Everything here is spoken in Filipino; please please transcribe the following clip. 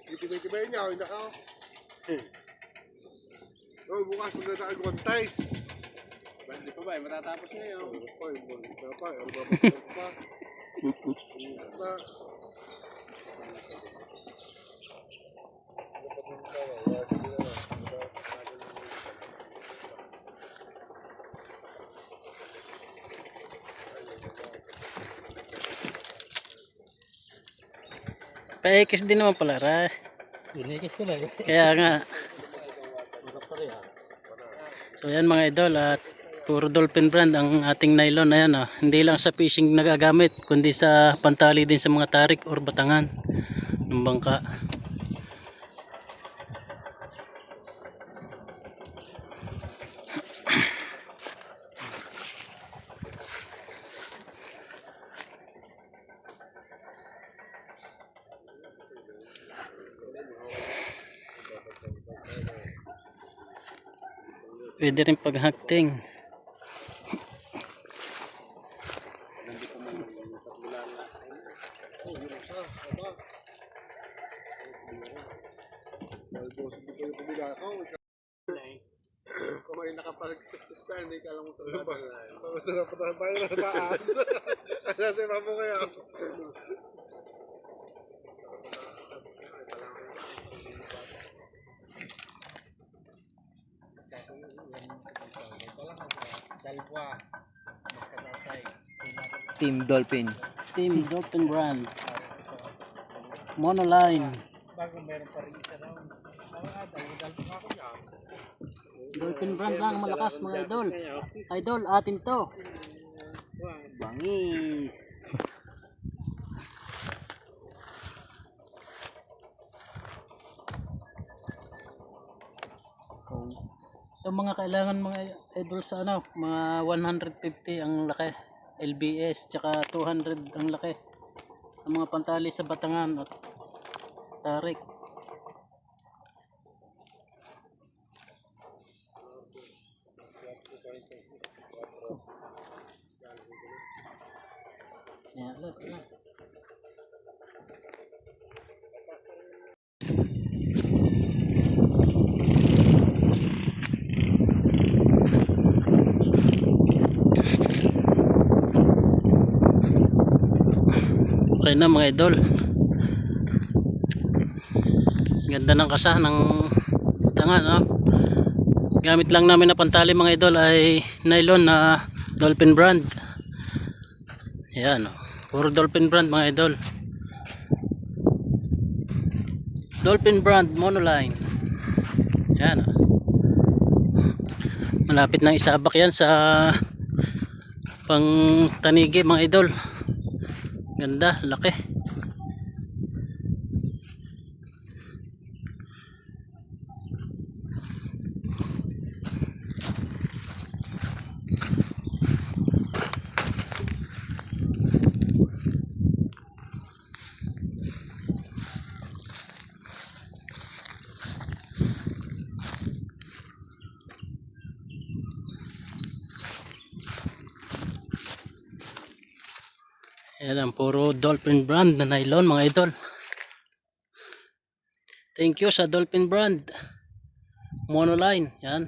Itibay-tibay niya, hindi ako. Oh, bukas magkakagontays. Hindi pa ba, matatapos na yun. Ano pa, ano ba pa? Paikis din naman pala, Ra. Inikis ko na yun. Kaya nga. So yan mga idol, at puro Dolphin brand ang ating nylon. Ayan, hindi lang sa fishing nagagamit, kundi sa pantali din sa mga tarik or batangan ng bangka. Pwede rin paghakting. Kumain nakapag-subscribe, hindi ka lang mo sa labas. Masarap pa tayo na taas. Kasi mamo kaya. Team Dolphin. Team Dolphin brand. Monoline. Dolphin brand lang malakas mga idol. Idol, atin to. Bangis. Ito mga kailangan mga idol sa ano, mga 150 ang laki. LBS tsaka 200 ang laki. Ang mga pantali sa batangan at tarik. Yan, alat. Okay na mga idol. Ganda ng kasa ng tangan, no? Gamit lang namin na pantali mga idol ay nylon na Dolphin brand. Ayan, no? Puro Dolphin brand mga idol. Dolphin brand monoline. Ayan, no? Malapit nang isabak yan sa pang tanigi mga idol. Ganda, laki. Ayan ang puro Dolphin brand na nylon mga idol. Thank you sa Dolphin brand Monoline. Yan.